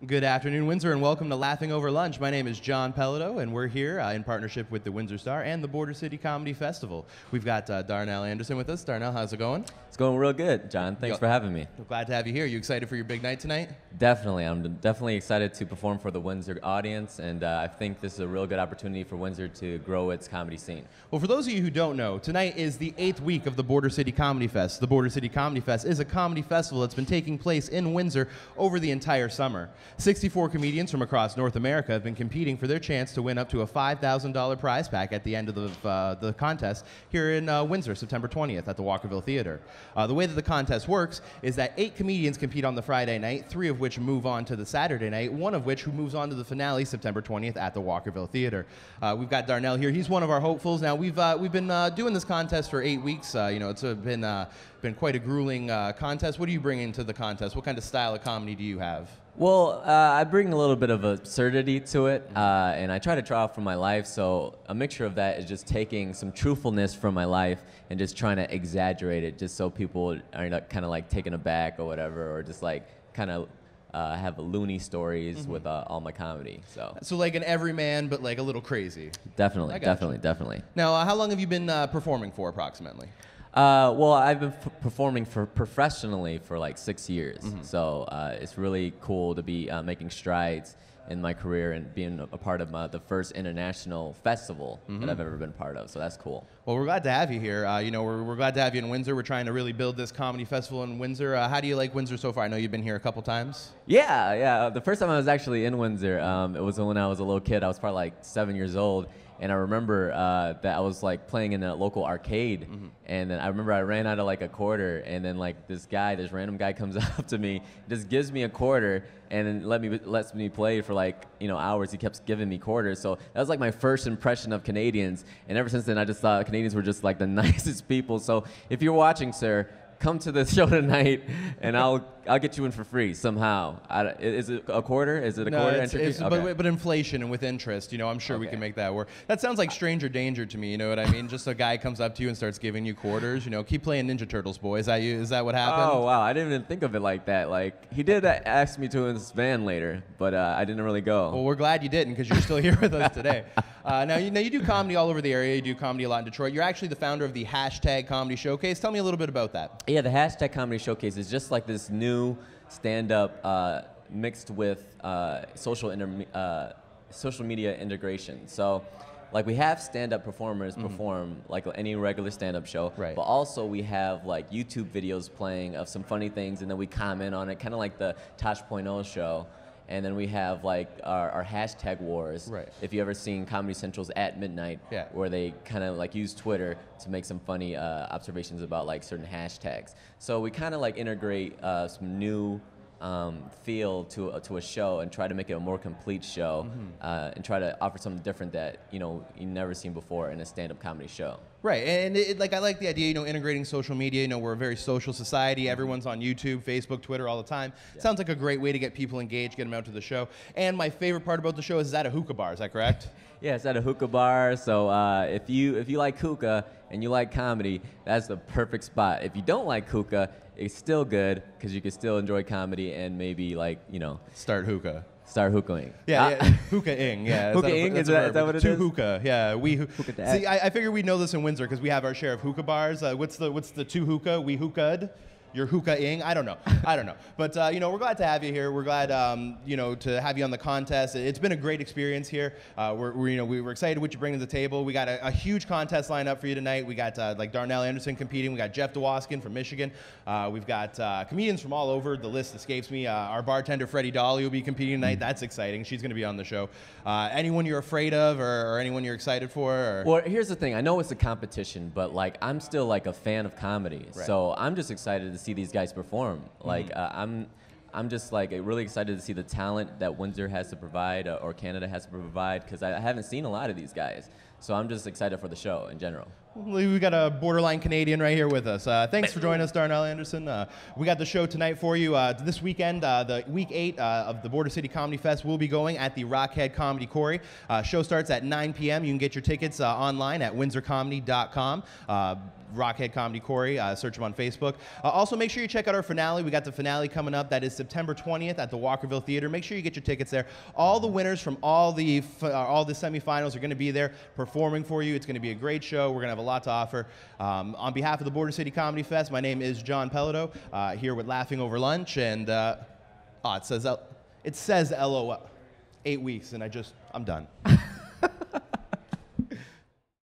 Good afternoon, Windsor, and welcome to Laughing Over Lunch. My name is John Peladeau, and we're here in partnership with the Windsor Star and the Border City Comedy Festival. We've got Darnell Anderson with us. Darnell, how's it going? It's going real good, John. Thanks for having me. We're glad to have you here. You excited for your big night tonight? Definitely. I'm definitely excited to perform for the Windsor audience, and I think this is a real good opportunity for Windsor to grow its comedy scene. Well, for those of you who don't know, tonight is the 8th week of the Border City Comedy Fest. The Border City Comedy Fest is a comedy festival that's been taking place in Windsor over the entire summer. 64 comedians from across North America have been competing for their chance to win up to a $5,000 prize pack at the end of the contest here in Windsor, September 20th at the Walkerville Theater. The way that the contest works is that 8 comedians compete on the Friday night, 3 of which move on to the Saturday night, 1 of which who moves on to the finale September 20th at the Walkerville Theater. We've got Darnell here. He's one of our hopefuls. Now, we've been doing this contest for 8 weeks. It's been quite a grueling contest. What are you bringing to the contest? What kind of style of comedy do you have? Well, I bring a little bit of absurdity to it, and I try to draw from my life, so a mixture of that is just taking some truthfulness from my life and just trying to exaggerate it just so people are not kind of like taken aback or whatever, or just like kind of have loony stories with all my comedy. So like an everyman, but like a little crazy. Definitely. Now, how long have you been performing for approximately? Well, I've been performing professionally for like 6 years, so it's really cool to be making strides in my career and being a part of the first international festival that I've ever been part of, so that's cool. Well, we're glad to have you here. We're glad to have you in Windsor. We're trying to really build this comedy festival in Windsor. How do you like Windsor so far? I know you've been here a couple times. Yeah. The first time I was actually in Windsor, it was when I was a little kid. I was probably like 7 years old. And I remember that I was like playing in a local arcade, and then I remember I ran out of like a quarter, and then like this random guy comes up to me, just gives me a quarter, and then lets me play for like hours. He kept giving me quarters, so that was like my first impression of Canadians. And ever since then, I just thought Canadians were just like the nicest people. So if you're watching, sir, come to the show tonight, and I'll get you in for free somehow. Is it a quarter? Is it a quarter entry fee? Okay. But inflation and with interest, I'm sure we can make that work. That sounds like stranger danger to me. You know what I mean? Just a guy comes up to you and starts giving you quarters. Keep playing Ninja Turtles, boy. Is that what happened? Oh wow, I didn't even think of it like that. Like he did ask me to in his van later, but I didn't really go. Well, we're glad you didn't, because you're still here with us today. Now you do comedy all over the area. You do comedy a lot in Detroit. You're actually the founder of the #Comedy Showcase. Tell me a little bit about that. Yeah, the #Comedy Showcase is just like this new stand-up mixed with social media integration. So, like, we have stand-up performers perform like any regular stand-up show, right. But also we have like YouTube videos playing of some funny things, and then we comment on it, kind of like the Tosh.0 show. And then we have like our hashtag wars. Right. If you ever seen Comedy Central's At Midnight, where they kind of like use Twitter to make some funny observations about like certain hashtags. So we kind of like integrate some new feel to a show and try to make it a more complete show, and try to offer something different that you've never seen before in a stand-up comedy show. Right, and I like the idea, integrating social media. We're a very social society. Everyone's on YouTube, Facebook, Twitter all the time. Yeah. Sounds like a great way to get people engaged, get them out to the show. And my favorite part about the show is at a hookah bar. Is that correct? Yeah, it's at a hookah bar. So if you like hookah and you like comedy, that's the perfect spot. If you don't like hookah, it's still good, because you can still enjoy comedy and maybe start hookah. Start hookahing. Yeah, hookahing. Yeah, hookahing, is that what it is? To hookah. Yeah, hookah. See, I figure we know this in Windsor because we have our share of hookah bars. What's the to hookah? We hookah'd. You're hookahing? I don't know. But, we're glad to have you here. We're glad, to have you on the contest. It's been a great experience here. We're excited what you bring to the table. We got a huge contest lined up for you tonight. We got, like, Darnell Anderson competing. We got Jeff DeWaskin from Michigan. We've got comedians from all over. The list escapes me. Our bartender, Freddie Dolly, will be competing tonight. That's exciting. She's going to be on the show. Anyone you're afraid of or anyone you're excited for? Or? Well, here's the thing. I know it's a competition, but, like, I'm still, like, a fan of comedy. Right. So I'm just excited to see these guys perform. Like, I'm just like really excited to see the talent that Windsor has to provide, or Canada has to provide, because I haven't seen a lot of these guys. So I'm just excited for the show in general. We got a borderline Canadian right here with us. Thanks for joining us, Darnell Anderson. We got the show tonight for you. This weekend, the week 8 of the Border City Comedy Fest will be going at the Rockhead Comedy Quarry. Show starts at 9 p.m. You can get your tickets online at windsorcomedy.com. Rockhead Comedy Quarry, search them on Facebook. Also, make sure you check out our finale. We got the finale coming up. That is September 20th at the Walkerville Theater. Make sure you get your tickets there. All the winners from all the semifinals are going to be there performing for you. It's going to be a great show. We're going to have a lot to offer. On behalf of the Border City Comedy Fest, my name is John Peladeau, here with Laughing Over Lunch, and it says LOL. 8 weeks, and I'm done.